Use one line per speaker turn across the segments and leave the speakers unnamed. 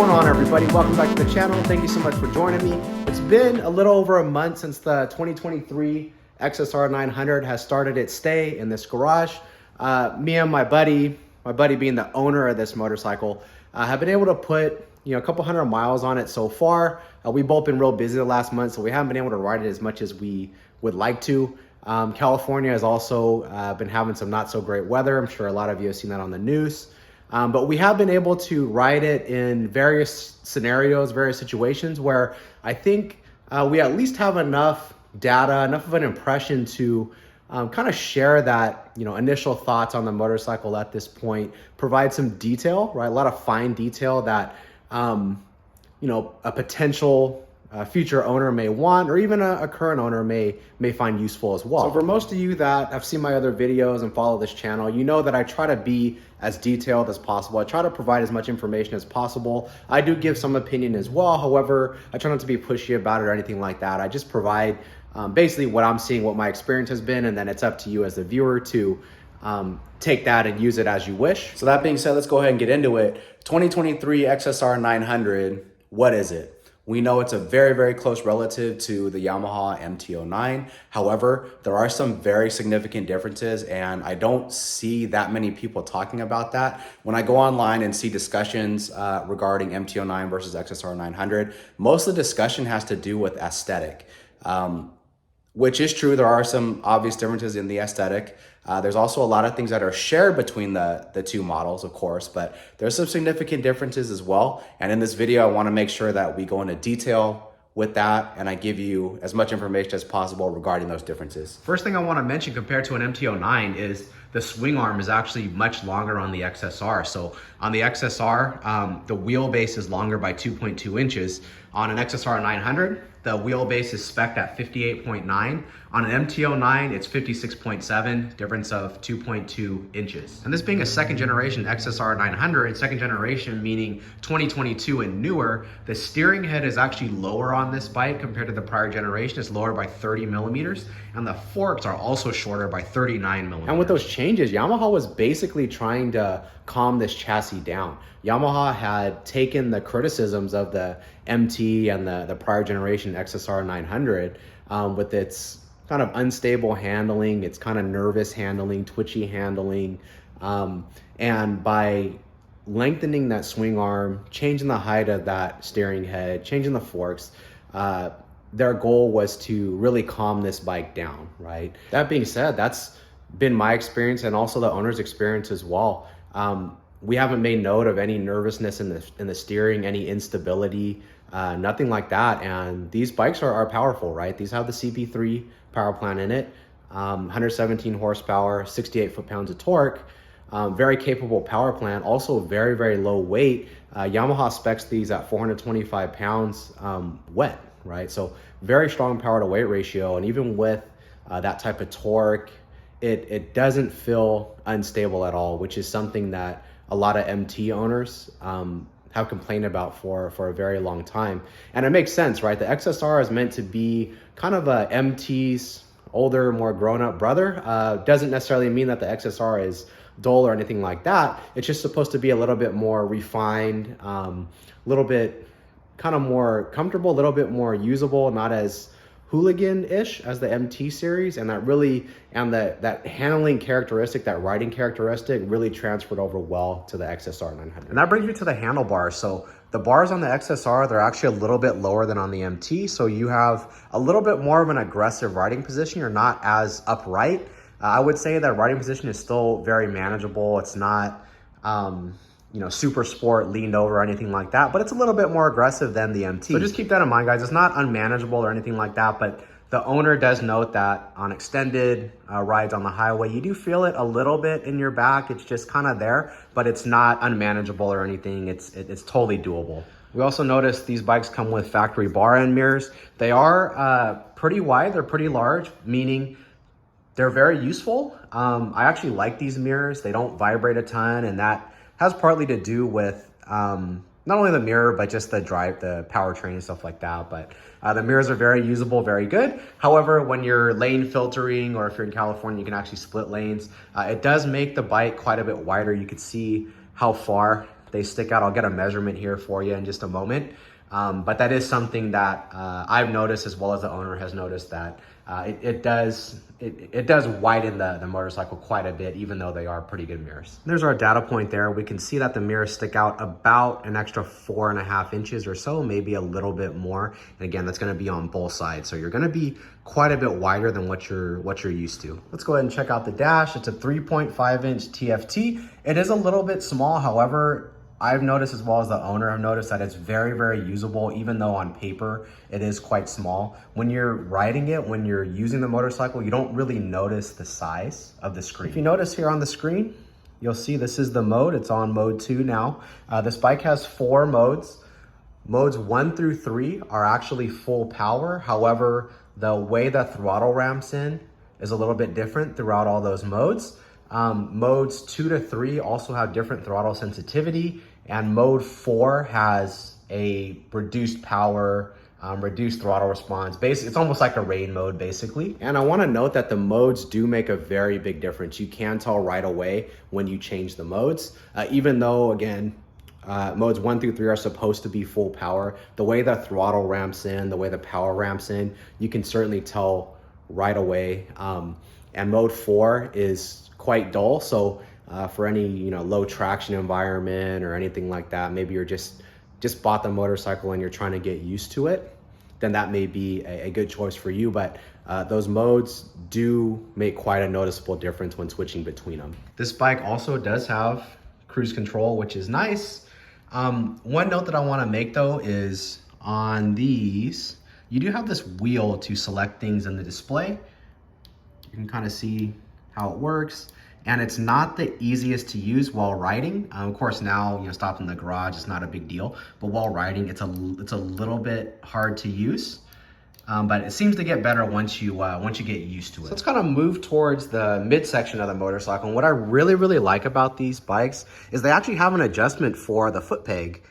going on, everybody? Welcome back to the channel. Thank you so much for joining me. It's been a little over a month since the 2023 XSR900 has started its stay in this garage. Me and my buddy being the owner of this motorcycle, have been able to put a couple hundred miles on it so far. We've both been real busy the last month, so we haven't been able to ride it as much as we would like to. California has also been having some not so great weather. I'm sure a lot of you have seen that on the news. But we have been able to ride it in various scenarios, various situations where I think we at least have enough data, enough of an impression to kind of share that, initial thoughts on the motorcycle at this point, provide some detail, right? A lot of fine detail that, a potential future owner may want, or even a current owner may find useful as well. So for most of you that have seen my other videos and follow this channel, you know that I try to be as detailed as possible. I try to provide as much information as possible. I do give some opinion as well. However, I try not to be pushy about it or anything like that. I just provide basically what I'm seeing, what my experience has been, and then it's up to you as the viewer to take that and use it as you wish. So that being said, let's go ahead and get into it. 2023 XSR 900, what is it? We know it's a very, very close relative to the Yamaha MT09. However, there are some very significant differences, and I don't see that many people talking about that. When I go online and see discussions regarding MT09 versus XSR 900, most of the discussion has to do with aesthetic, which is true. There are some obvious differences in the aesthetic. There's also a lot of things that are shared between the two models, of course, but there's some significant differences as well. And in this video, I want to make sure that we go into detail with that, and I give you as much information as possible regarding those differences. First thing I want to mention compared to an MT09 is the swing arm is actually much longer on the XSR. So on the XSR, the wheelbase is longer by 2.2 inches. On an XSR 900, the wheelbase is spec'd at 58.9. On an MT09, it's 56.7, difference of 2.2 inches. And this being a second generation XSR 900, second generation meaning 2022 and newer, the steering head is actually lower on this bike compared to the prior generation. It's lower by 30 millimeters, and the forks are also shorter by 39 millimeters. And with those changes, Yamaha was basically trying to calm this chassis down. Yamaha had taken the criticisms of the MT and the prior generation XSR 900 with its kind of unstable handling, its kind of nervous handling, twitchy handling, and by lengthening that swing arm, changing the height of that steering head, changing the forks, their goal was to really calm this bike down, right? That being said, that's been my experience and also the owner's experience as well. We haven't made note of any nervousness in the steering, any instability, nothing like that. And these bikes are powerful, right? These have the CP3 power plant in it, 117 horsepower, 68 foot-pounds of torque, very capable power plant, also very, very low weight. Yamaha specs these at 425 pounds wet, right? So very strong power to weight ratio. And even with that type of torque, it doesn't feel unstable at all, which is something that a lot of MT owners have complained about for a very long time. And it makes sense, right? The XSR is meant to be kind of a MT's older, more grown-up brother. Doesn't necessarily mean that the XSR is dull or anything like that. It's just supposed to be a little bit more refined, a little bit kind of more comfortable, a little bit more usable, not as hooligan-ish as the MT series, and that handling characteristic, that riding characteristic really transferred over well to the XSR 900. And that brings me to the handlebars. So the bars on the XSR, they're actually a little bit lower than on the MT, so you have a little bit more of an aggressive riding position. You're not as upright. I would say that riding position is still very manageable. It's not super sport, leaned over or anything like that, but it's a little bit more aggressive than the MT. So just keep that in mind, guys. It's not unmanageable or anything like that, but the owner does note that on extended rides on the highway, you do feel it a little bit in your back. It's just kind of there, but it's not unmanageable or anything. It's totally doable. We also noticed these bikes come with factory bar end mirrors. They are pretty wide, they're pretty large, meaning they're very useful. I actually like these mirrors. They don't vibrate a ton, and that has partly to do with not only the mirror, but just the powertrain and stuff like that. But the mirrors are very usable, very good. However, when you're lane filtering, or if you're in California, you can actually split lanes. It does make the bike quite a bit wider. You could see how far they stick out. I'll get a measurement here for you in just a moment. But that is something that I've noticed, as well as the owner has noticed, that it does widen the motorcycle quite a bit, even though they are pretty good mirrors. There's our data point there. We can see that the mirrors stick out about an extra 4.5 inches or so, maybe a little bit more. And again, that's gonna be on both sides. So you're gonna be quite a bit wider than what you're used to. Let's go ahead and check out the dash. It's a 3.5 inch TFT. It is a little bit small, however, I've noticed, as well as the owner, I've noticed that it's very, very usable, even though on paper it is quite small. When you're riding it, when you're using the motorcycle, you don't really notice the size of the screen. If you notice here on the screen, you'll see this is the mode. It's on mode 2 now. This bike has 4 modes. Modes 1 through 3 are actually full power. However, the way the throttle ramps in is a little bit different throughout all those modes. Modes 2 to 3 also have different throttle sensitivity, and mode 4 has a reduced power, reduced throttle response. Basically, it's almost like a rain mode, basically. And I want to note that the modes do make a very big difference. You can tell right away when you change the modes, even though, again, modes 1 through 3 are supposed to be full power. The way the throttle ramps in, the way the power ramps in, you can certainly tell right away. And mode 4 is quite dull. So for any low traction environment or anything like that, maybe you're just bought the motorcycle and you're trying to get used to it, then that may be a good choice for you. But those modes do make quite a noticeable difference when switching between them. This bike also does have cruise control, which is nice. One note that I want to make though is on these, you do have this wheel to select things in the display. You can kind of see how it works. And it's not the easiest to use while riding. Of course, now stopped in the garage, it's not a big deal. But while riding, it's a little bit hard to use. But it seems to get better once you get used to it. So let's kind of move towards the midsection of the motorcycle. And what I really, really like about these bikes is they actually have an adjustment for the foot peg.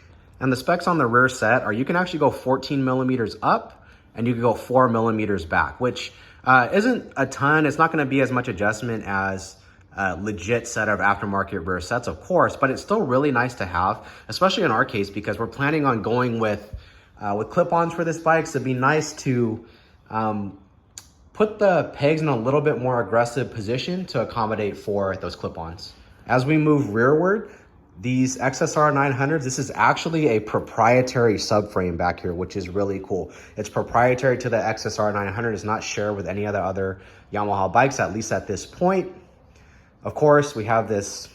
And the specs on the rear set are you can actually go 14 millimeters up and you can go 4 millimeters back, which isn't a ton. It's not going to be as much adjustment as a legit set of aftermarket rear sets, of course, but it's still really nice to have, especially in our case, because we're planning on going with clip-ons for this bike. So it'd be nice to put the pegs in a little bit more aggressive position to accommodate for those clip-ons. As we move rearward, these XSR900s, this is actually a proprietary subframe back here, which is really cool. It's proprietary to the XSR900. It's not shared with any other Yamaha bikes, at least at this point. Of course, we have this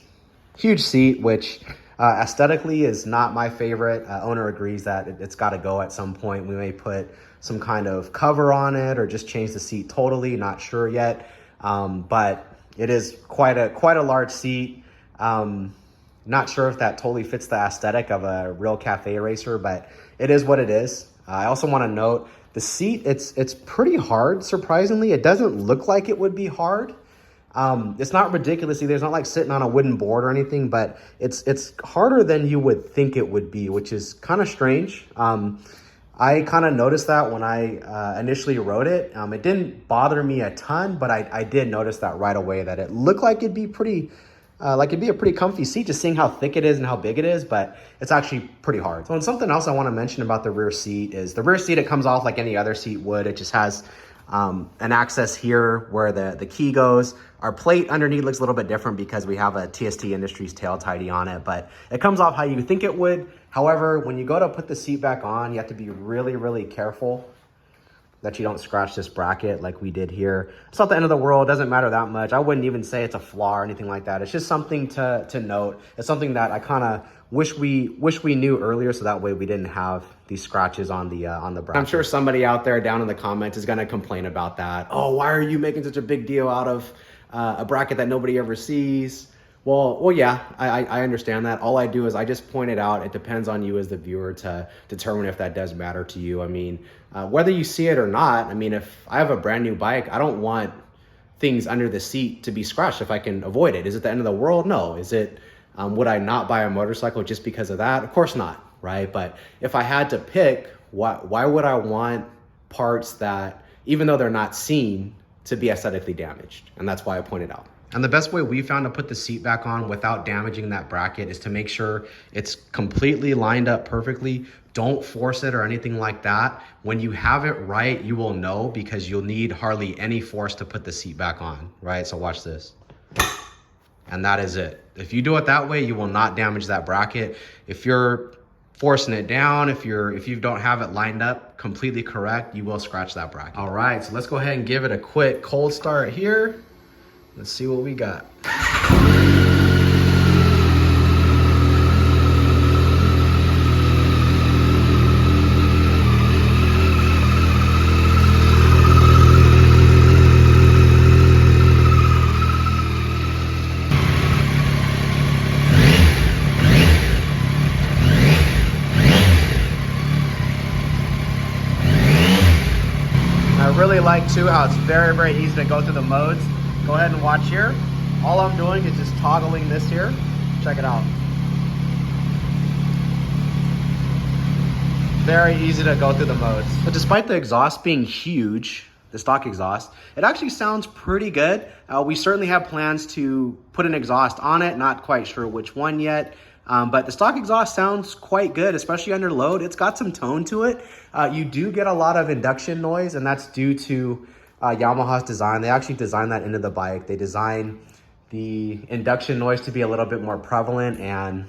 huge seat, which aesthetically is not my favorite. Owner agrees that it's got to go at some point. We may put some kind of cover on it or just change the seat totally, not sure yet. But it is quite a large seat. Not sure if that totally fits the aesthetic of a real cafe racer, but it is what it is. I also want to note the seat, it's pretty hard, surprisingly. It doesn't look like it would be hard. It's not ridiculous either. It's not like sitting on a wooden board or anything, but it's harder than you would think it would be, which is kind of strange. I kind of noticed that when I initially rode it. It didn't bother me a ton, but I did notice that right away, that it looked like it'd be pretty, like it'd be a pretty comfy seat, just seeing how thick it is and how big it is, but it's actually pretty hard. So, and something else I want to mention about the rear seat is the rear seat, it comes off like any other seat would. It just has an access here where the key goes. Our plate underneath looks a little bit different because we have a TST Industries tail tidy on it, but it comes off how you think it would. However, when you go to put the seat back on, you have to be really, really careful that you don't scratch this bracket like we did here. It's not the end of the world. It doesn't matter that much. I wouldn't even say it's a flaw or anything like that. It's just something to note. It's something that I kind of wish we knew earlier, so that way we didn't have these scratches on the bracket. I'm sure somebody out there down in the comments is going to complain about that. Oh, why are you making such a big deal out of a bracket that nobody ever sees? Well, yeah, I understand that. All I do is I just point it out. It depends on you as the viewer to determine if that does matter to you. I mean, whether you see it or not, I mean, if I have a brand new bike, I don't want things under the seat to be scratched if I can avoid it. Is it the end of the world? No. Is it, would I not buy a motorcycle just because of that? Of course not, right? But if I had to pick, why would I want parts that, even though they're not seen, to be aesthetically damaged? And that's why I pointed out. And the best way we found to put the seat back on without damaging that bracket is to make sure it's completely lined up perfectly. Don't force it or anything like that. When you have it right, you will know, because you'll need hardly any force to put the seat back on, right? So watch this. And that is it. If you do it that way, you will not damage that bracket. If you're forcing it down, if you don't have it lined up completely correct, you will scratch that bracket. All right, so let's go ahead and give it a quick cold start here. Let's see what we got. I really like too how it's very easy to go through the modes. Go ahead and watch here. All I'm doing is just toggling this here. Check it out. Very easy to go through the modes. But despite the exhaust being huge, the stock exhaust, it actually sounds pretty good. We certainly have plans to put an exhaust on it. Not quite sure which one yet. But the stock exhaust sounds quite good, especially under load. It's got some tone to it. You do get a lot of induction noise, and that's due to Yamaha's design. They actually designed that into the bike. They designed the induction noise to be a little bit more prevalent, and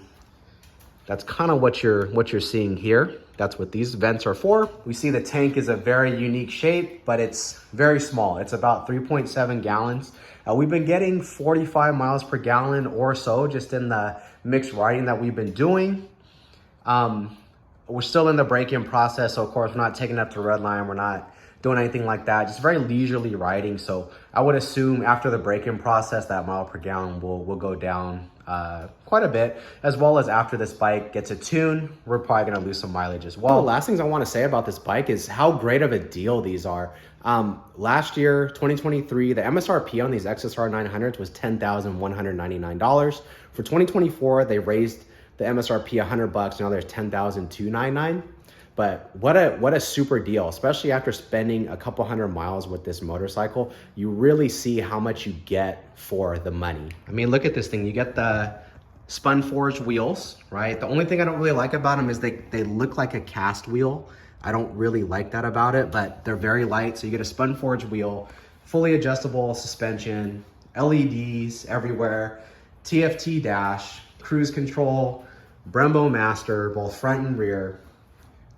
that's kind of what you're seeing here. That's what these vents are for. We see the tank is a very unique shape, but it's very small. It's about 3.7 gallons. We've been getting 45 miles per gallon or so just in the mixed riding that we've been doing. We're still in the break-in process, so of course we're not taking up the red line. We're not doing anything like that, just very leisurely riding. So I would assume after the break-in process, that mile per gallon will go down quite a bit, as well as after this bike gets a tune, we're probably gonna lose some mileage as well. One of the last things I wanna say about this bike is how great of a deal these are. Last year, 2023, the MSRP on these XSR900s was $10,199. For 2024, they raised the MSRP $100, now there's $10,299. But what a super deal, especially after spending a couple hundred miles with this motorcycle. You really see how much you get for the money. I mean, look at this thing. You get the spun forged wheels, right? The only thing I don't really like about them is they look like a cast wheel. I don't really like that about it, but they're very light. So you get a spun forged wheel, fully adjustable suspension, LEDs everywhere, TFT dash, cruise control, Brembo master, both front and rear,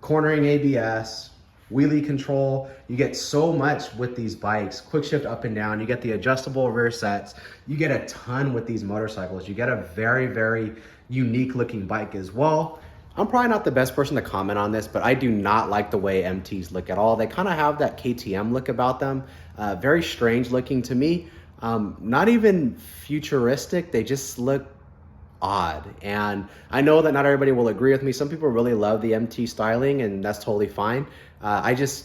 cornering ABS, wheelie control. You get so much with these bikes. Quick shift up and down. You get the adjustable rear sets. You get a ton with these motorcycles. You get a very unique looking bike as well. I'm probably not the best person to comment on this, but I do not like the way MTs look at all. They kind of have that KTM look about them. Very strange looking to me. Not even futuristic. They just look odd. And I know that not everybody will agree with me. Some people really love the MT styling, and that's totally fine. I just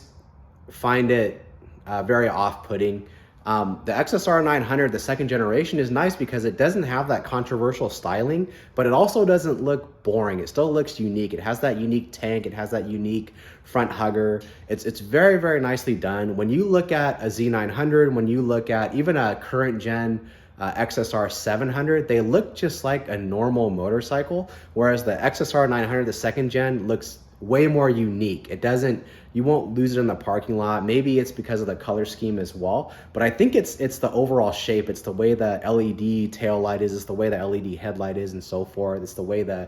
find it very off-putting. The XSR900, the second generation, is nice because it doesn't have that controversial styling, but it also doesn't look boring. It still looks unique. It has that unique tank. It has that unique front hugger. It's very nicely done. When you look at a Z900, when you look at even a current gen XSR900, they look just like a normal motorcycle, whereas the XSR900, the second gen, looks way more unique. It doesn't, you won't lose it in the parking lot. Maybe it's because of the color scheme as well, but I think it's the overall shape. It's the way the LED tail light is, it's the way the LED headlight is, and so forth. It's the way the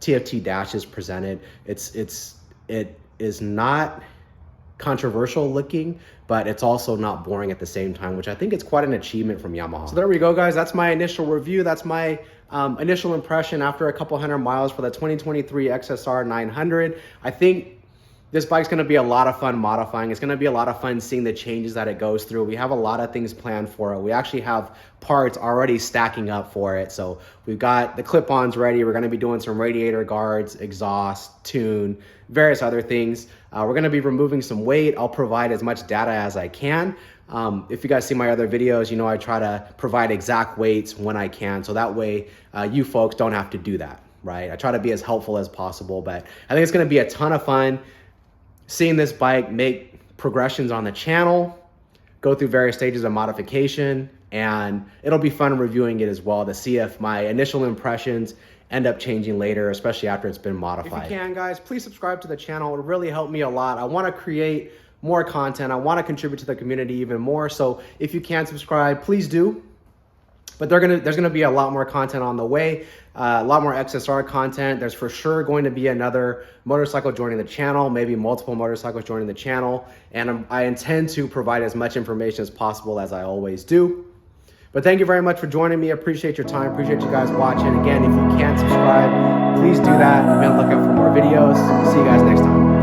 TFT dash is presented. It is not controversial looking, but it's also not boring at the same time, which I think it's quite an achievement from Yamaha. So there we go, guys. That's my initial review. That's my initial impression after a couple hundred miles for the 2023 XSR900. I think this bike's gonna be a lot of fun modifying. It's gonna be a lot of fun seeing the changes that it goes through. We have a lot of things planned for it. We actually have parts already stacking up for it. So we've got the clip-ons ready. We're gonna be doing some radiator guards, exhaust, tune, various other things. We're gonna be removing some weight. I'll provide as much data as I can. If you guys see my other videos, you know I try to provide exact weights when I can, so that way you folks don't have to do that, right? I try to be as helpful as possible, but I think it's gonna be a ton of fun seeing this bike make progressions on the channel, go through various stages of modification, and it'll be fun reviewing it as well to see if my initial impressions end up changing later, especially after it's been modified. If you can, guys, please subscribe to the channel. It would really help me a lot. I want to create more content. I want to contribute to the community even more. So if you can subscribe, please do. But there's gonna be a lot more content on the way, a lot more XSR content. There's for sure going to be another motorcycle joining the channel, maybe multiple motorcycles joining the channel. And I intend to provide as much information as possible, as I always do. But thank you very much for joining me. I appreciate your time. Appreciate you guys watching. Again, if you can't subscribe, please do that. Be on the lookout for more videos. See you guys next time.